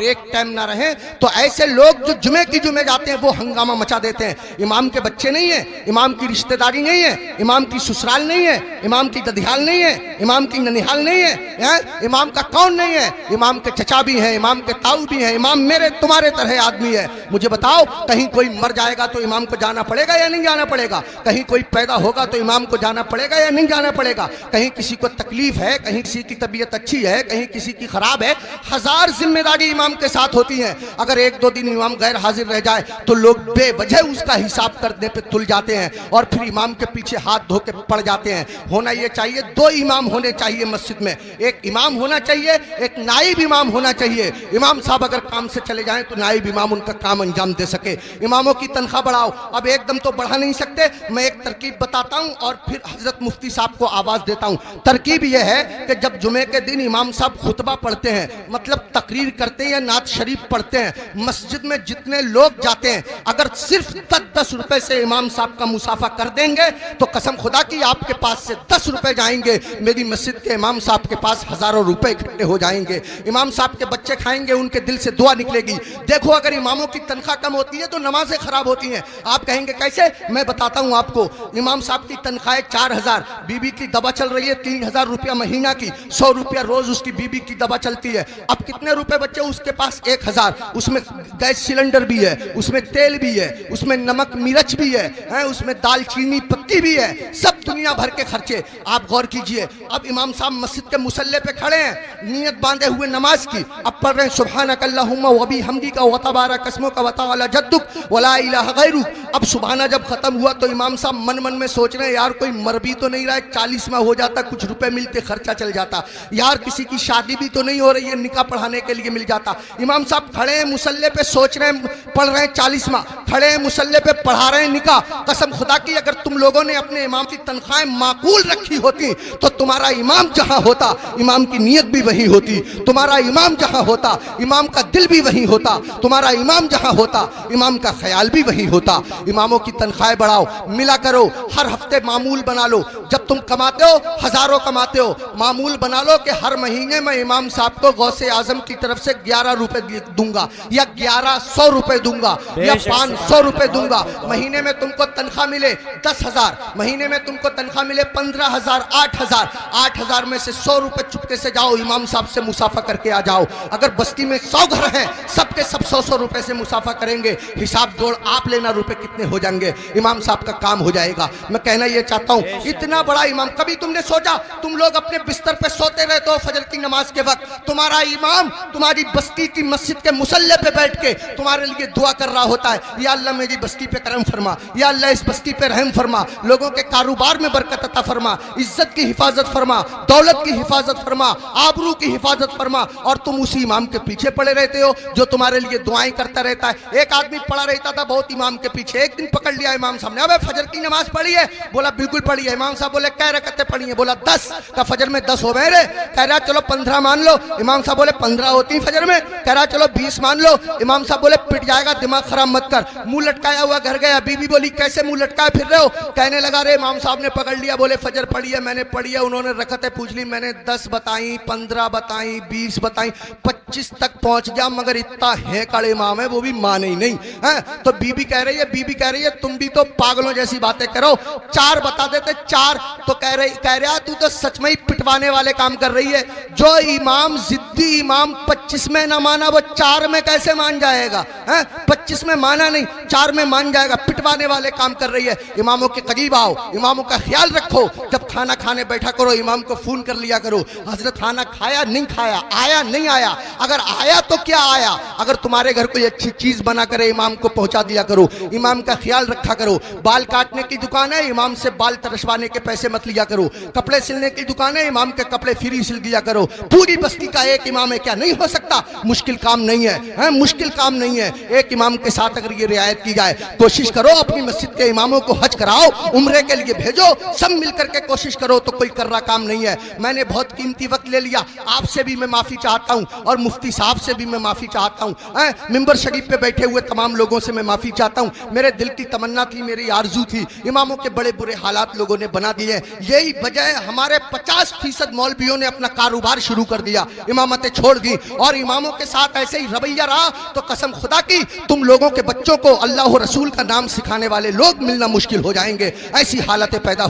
अगर एक टाइम ना रहे तो ऐसे लोग जो जुमे की जुमे जाते हैं वो हंगामा मचा देते हैं। इमाम के बच्चे नहीं है, इमाम की रिश्तेदारी नहीं है, इमाम की ससुराल नहीं है, इमाम की ददियाल नहीं है, इमाम की ननिहाल नहीं है, इमाम का कौन नहीं है, इमाम के चचा भी हैं, इमाम के ताऊ भी हैं, इमाम मेरे तुम्हारे तरह आदमी है। मुझे बताओ, कहीं कोई मर जाएगा तो इमाम को जाना पड़ेगा या नहीं जाना पड़ेगा? कहीं कोई पैदा होगा तो इमाम को जाना पड़ेगा या नहीं जाना पड़ेगा? कहीं किसी को तकलीफ है, कहीं किसी की तबीयत अच्छी है, कहीं किसी की खराब है, हजार जिम्मेदारी इमाम के साथ होती है। अगर एक दो दिन इमाम गैर हाजिर रह जाए तो लोग बेवजह उसका हिसाब करने पे तुल जाते हैं और फिर इमाम के पीछे हाथ धो के पड़ जाते हैं। होना ये चाहिए, दो इमाम होने चाहिए मस्जिद में, एक इमाम होना चाहिए, एक नाइब इमाम होना चाहिए। इमाम साहब अगर काम से चले जाएं तो नाइब इमाम उनका काम अंजाम दे सके। इमामों की तनख्वाह बढ़ाओ। अब एकदम तो बढ़ा नहीं सकते, मैं एक तरकीब बताता हूं और फिर हजरत मुफ्ती साहब को आवाज देता हूं। तरकीब यह है कि जब जुमे के दिन इमाम साहब खुतबा पढ़ते हैं, मतलब तकरीर करते हैं या नात शरीफ पढ़ते हैं, मस्जिद में जितने लोग जाते हैं अगर सिर्फ 10-10 रुपए से इमाम साहब का मुसाफा कर देंगे तो कसम खुदा की आपके पास से 10 रुपए जाएंगे, मेरी मस्जिद के इमाम साहब के पास हजारों रुपए इकट्ठे हो जाएंगे। इमाम साहब के बच्चे खाएंगे, उनके दिल से दुआ निकलेगी। देखो, अगर इमामों की तनख्वाह कम होती है तो नमाजें खराब होती हैं। आप कहेंगे कैसे? मैं बताता हूं आपको। इमाम साहब की तनख्वाह 4000, बीबी की दवा चल रही है 3000 रुपया महीना की, 100 रुपया रोज उसकी बीबी की दवा चलती है। अब कितने रुपए बच्चे उसके पास? 1000। उसमें गैस सिलेंडर भी है, उसमें तेल भी है, उसमें नमक मिर्च भी है, उसमें दालचीनी पत्ती भी है, सब दुनिया भर के खर्चे। आप गौर कीजिए, अब इमाम साहब मस्जिद के मुसल्ले पे खड़े हैं, नियत बांधे हुए नमाज की, अब पढ़ रहे हैं सुब्हानक अल्लाहुम्मा व बिहम्दिका व तबारक अस्मुका व तआला जद्दुक व ला इलाहा गैरुक। अब सुबहाना जब खत्म हुआ तो इमाम साहब मन मन में सोच रहे हैं, यार कोई मर भी तो नहीं रहा है, 40वां हो जाता, कुछ रुपए मिलते, खर्चा चल जाता, यार किसी की शादी भी तो नहीं हो रही है, निकाह पढ़ाने के लिए मिल जाता। इमाम साहब खड़े हैं मुसल्ले पे, सोच रहे हैं, पढ़ रहे हैं 40वां, खड़े हैं मुसल्ले पे, पढ़ा रहे हैं निकाह। कसम खुदा की अगर तुम लोगों ने अपने इमाम की तनख्वाहें माकूल रखी होती तो तुम्हारा इमाम जहां होता इमाम की नीयत भी वही होती, तुम्हारा इमाम जहां होता इमाम का दिल भी वही होता, तुम्हारा इमाम जहां होता इमाम का ख्याल भी वही होता। इमामों की तनख्वाहें बढ़ाओ, मिला करो, हर हफ्ते मामूल बना लो। जब तुम कमाते हो, हजारों कमाते हो, मामूल बना लो कि हर महीने मैं इमाम साहब को गौसे आजम की तरफ से 11 रुपए दूंगा या 1100 रुपए दूंगा या 500 रुपए दूंगा। महीने में तुमको तनख्वाह मिले 10,000, महीने में तुमको तनख्वाह मिले 15,000, 8,000, 8,000 में से 100 रुपए चुपके से जाओ इमाम साहब से मुसाफा करके आ जाओ। अगर बस्ती में 100 घर हैं, सबके सब 100-100 रुपए से मुसाफा करेंगे, हिसाब जोड़ आप लेना रुपए कितने हो जाएंगे, इमाम साहब का काम हो जाएगा। मैं कहना ये चाहता हूँ, इतना बड़ा इमाम, कभी तुमने सोचा तुम लोग अपने बिस्तर पे सोते रहते हो फजर की नमाज के वक्त, तुम्हारा इमाम तुम्हारी बस्ती की मस्जिद के मुसल्ले पे बैठ के तुम्हारे लिए दुआ कर रहा होता है, या अल्लाह मेरी बस्ती पे करम फरमा, या अल्लाह इस बस्ती पे रहम फरमा, लोगों के कारोबार में बरकत अता फरमा, इज्जत की हिफाजत फरमा, दौलत की हिफाजत फरमा, आबरू की हिफाजत फरमा। और तुम उसी इमाम के पीछे पड़े रहते हो जो तुम्हारे लिए दुआएं करता रहता है। एक आदमी पड़ा रहता था बहुत इमाम के पीछे, एक दिन पकड़ लिया इमाम साहब ने, अबे फजर की नमाज पढ़ी है? बोला बिल्कुल पढ़ी है। इमाम साहब बोले कै रकअतें पढ़ी है? बोला 10। का फजर में 10 हो गए रे? कह रहा चलो 15 मान लो। इमाम साहब बोले 15 होती फजर में? कह रहा चलो 20 मान लो। इमाम साहब बोले पिट जाएगा, दिमाग खराब मत कर। मुंह लटकाया हुआ घर गया, बीबी बोली कैसे मुंह लटकाए फिर रहे हो? कहने लगा रे इमाम साहब ने पकड़ लिया, बोले फजर पढ़ी है? मैंने पढ़ी है। उन्होंने रकअतें पूछ ली, मैंने 10 बताई, 15 बताई, 20 बताई, 25 तक पहुंच गया, मगर इतना है कड़े इमाम है वो भी माने ही नहीं है। तो बीबी कह रही है तुम भी तो पागलों जैसी बातें करो, 4 बता देते 4। तो कह रहा तू तो सच में ही पिटवाने वाले काम कर रही है। जो इमाम जिद्दी इमाम 25 में ना माना वो 4 में कैसे मान जाएगा? 25 में माना नहीं, 4 में मान जाएगा। पिटवाने वाले काम कर रही है। इमामों के करीब आओ, इमामों का ख्याल रखो। जब खाना खाने बैठा करो इमाम को फोन कर लिया करो, हजरत खाना खाया नहीं खाया, आया नहीं आया, अगर आया तो क्या आया। अगर तुम्हारे घर कोई अच्छी चीज बना करे इमाम को पहुंचा दिया करो, इमाम का ख्याल रखा करो। बाल काटने की दुकान है, इमाम से बाल तरशवाने के पैसे मत लिया करो। कपड़े सिलने की दुकान है, इमाम के कपड़े फ्री सिल दिया करो। पूरी बस्ती का एक इमाम है, क्या नहीं हो सकता? मुश्किल काम नहीं है, मुश्किल काम नहीं है। एक इमाम के साथ अगर ये रियायत की जाए, कोशिश करो अपनी मस्जिद के इमामों को हज कराओ, उम्रे के लिए भेजो, सब मिलकर के कोशिश करो तो कोई कर रहा काम नहीं है। मैंने बहुत कीमती वक्त ले लिया, आपसे भी मैं माफी चाहता हूं और मुफ्ती साहब से भी मैं माफी चाहता हूं। मिंबर शरीफ पे बैठे हुए तमाम लोगों से मैं माफी चाहता हूं। मेरे दिल की तमन्ना थी, मेरी आरजू थी, इमामों के बड़े बुरे हालात लोगों ने बना दिए। यही वजह है हमारे 50% मौलवियों ने अपना कारोबार शुरू कर दिया, इमामतें छोड़ दी और इमामों के साथ ऐसे ही रवैया रहा तो कसम खुदा की तुम लोगों के बच्चों को अल्लाह और रसूल का नाम सिखाने वाले लोग मिलना मुश्किल हो जाएंगे। ऐसी हालतें पैदा